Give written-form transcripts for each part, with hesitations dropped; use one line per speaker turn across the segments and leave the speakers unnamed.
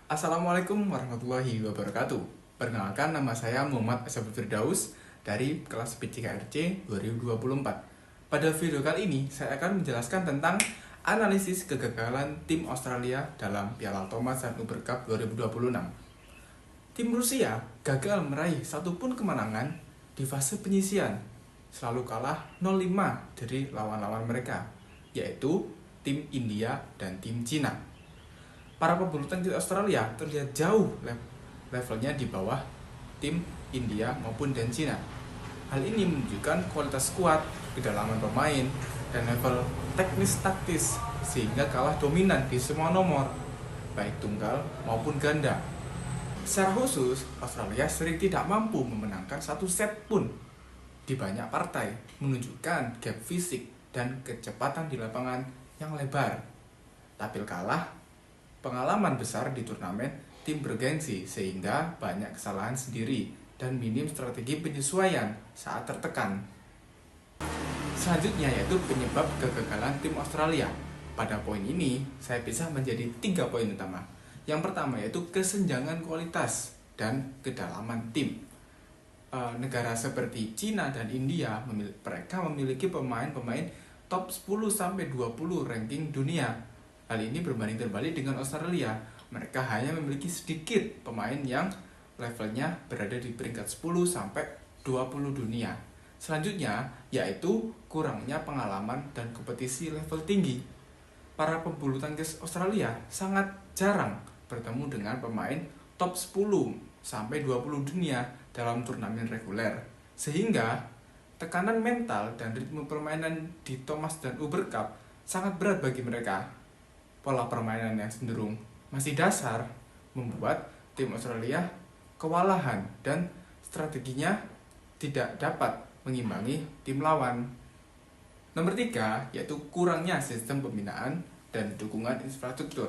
Assalamualaikum warahmatullahi wabarakatuh. Perkenalkan, nama saya Muhammad Ashabul Firdaus dari kelas P3KRC 2024. Pada video kali ini, saya akan menjelaskan tentang analisis kegagalan tim Australia dalam Piala Thomas dan Uber Cup 2026. Tim Rusia gagal meraih satupun kemenangan di fase penyisian, selalu kalah 0-5 dari lawan-lawan mereka, yaitu tim India dan tim Cina. Para pebulu tangkis Australia terlihat jauh levelnya di bawah tim India maupun dan Cina. Hal ini menunjukkan kualitas skuad, kedalaman pemain, dan level teknis taktis sehingga kalah dominan di semua nomor, baik tunggal maupun ganda. Secara khusus, Australia sering tidak mampu memenangkan satu set pun di banyak partai, menunjukkan gap fisik dan kecepatan di lapangan yang lebar. Tapi kalah pengalaman besar di turnamen tim bergengsi sehingga banyak kesalahan sendiri dan minim strategi penyesuaian saat tertekan. Selanjutnya yaitu penyebab kegagalan tim Australia. Pada poin ini saya pisah menjadi 3 poin utama. Yang pertama yaitu kesenjangan kualitas dan kedalaman tim. Negara seperti Cina dan India mereka memiliki pemain-pemain top 10-20 ranking dunia. Hal ini berbanding terbalik dengan Australia. Mereka hanya memiliki sedikit pemain yang levelnya berada di peringkat 10-20 dunia. Selanjutnya, yaitu kurangnya pengalaman dan kompetisi level tinggi. Para pebulu tangkis Australia sangat jarang bertemu dengan pemain top 10-20 dunia dalam turnamen reguler. Sehingga, tekanan mental dan ritme permainan di Thomas dan Uber Cup sangat berat bagi mereka. Pola permainan yang cenderung masih dasar membuat tim Australia kewalahan dan strateginya tidak dapat mengimbangi tim lawan. Nomor 3 yaitu kurangnya sistem pembinaan dan dukungan infrastruktur.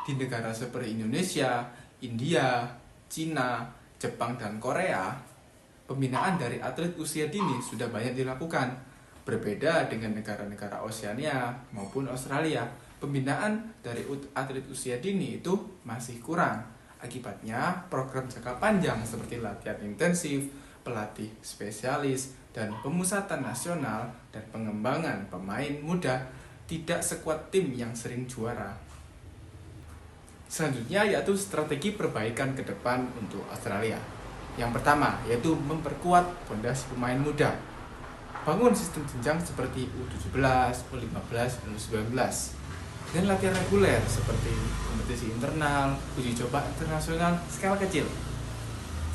Di negara seperti Indonesia, India, Cina, Jepang, dan Korea, pembinaan dari atlet usia dini sudah banyak dilakukan. Berbeda dengan negara-negara Oseania maupun Australia, pembinaan dari atlet usia dini itu masih kurang. Akibatnya, program jangka panjang seperti latihan intensif, pelatih spesialis, dan pemusatan nasional dan pengembangan pemain muda tidak sekuat tim yang sering juara. Selanjutnya yaitu strategi perbaikan ke depan untuk Australia. Yang pertama yaitu memperkuat fondasi pemain muda. Bangun sistem jenjang seperti U17, U15, dan U19 dan latihan reguler seperti kompetisi internal, uji coba internasional skala kecil.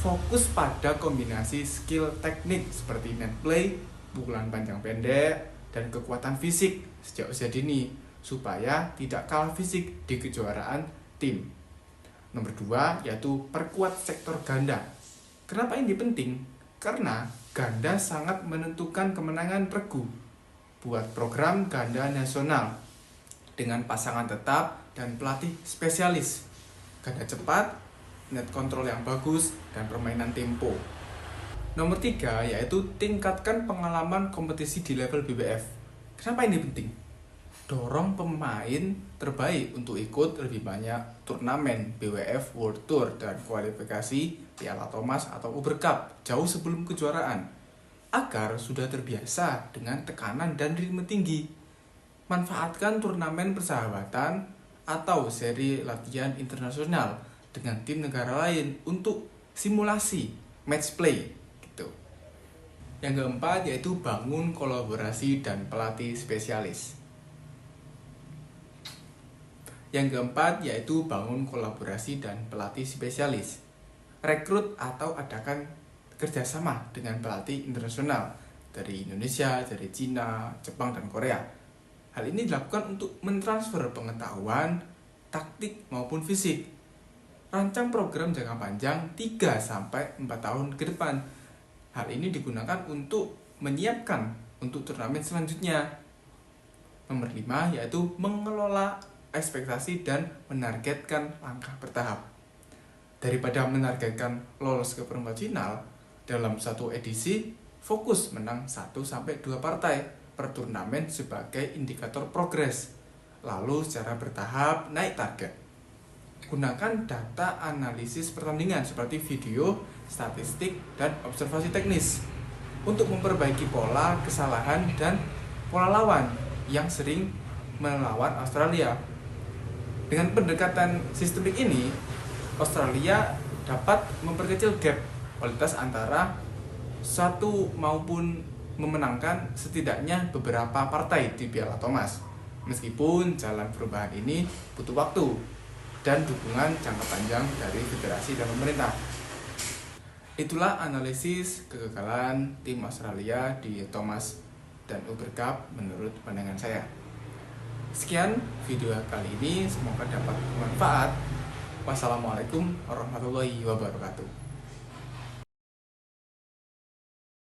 Fokus pada kombinasi skill teknik seperti net play, pukulan panjang pendek, dan kekuatan fisik sejak usia dini supaya tidak kalah fisik di kejuaraan tim. Nomor 2 yaitu perkuat sektor ganda. Kenapa ini penting? Karena ganda sangat menentukan kemenangan regu buat program ganda nasional dengan pasangan tetap dan pelatih spesialis, ganda cepat, net control yang bagus, dan permainan tempo. Nomor 3 yaitu tingkatkan pengalaman kompetisi di level BWF. Kenapa ini penting? Dorong pemain terbaik untuk ikut lebih banyak turnamen BWF World Tour dan kualifikasi Piala Thomas atau Uber Cup jauh sebelum kejuaraan, agar sudah terbiasa dengan tekanan dan ritme tinggi. Manfaatkan turnamen persahabatan atau seri latihan internasional dengan tim negara lain untuk simulasi match play gitu. Yang keempat yaitu bangun kolaborasi dan pelatih spesialis. Rekrut atau adakan kerjasama dengan pelatih internasional dari Indonesia, dari Cina, Jepang, dan Korea. Hal ini dilakukan untuk mentransfer pengetahuan, taktik maupun fisik. Rancang program jangka panjang 3-4 tahun ke depan. Hal ini digunakan untuk menyiapkan untuk turnamen selanjutnya. Nomor 5 yaitu mengelola ekspektasi dan menargetkan langkah bertahap. Daripada menargetkan lolos ke perempat final dalam satu edisi, fokus menang 1-2 partai per turnamen sebagai indikator progres, lalu secara bertahap naik target. Gunakan data analisis pertandingan seperti video, statistik, dan observasi teknis untuk memperbaiki pola kesalahan dan pola lawan yang sering melawan Australia. Dengan pendekatan sistemik ini, Australia dapat memperkecil gap kualitas antara satu maupun memenangkan setidaknya beberapa partai di Piala Thomas. Meskipun jalan perubahan ini butuh waktu dan dukungan jangka panjang dari federasi dan pemerintah. Itulah analisis kegagalan tim Australia di Thomas dan Uber Cup menurut pandangan saya. Sekian video kali ini, semoga dapat bermanfaat. Wassalamualaikum warahmatullahi wabarakatuh.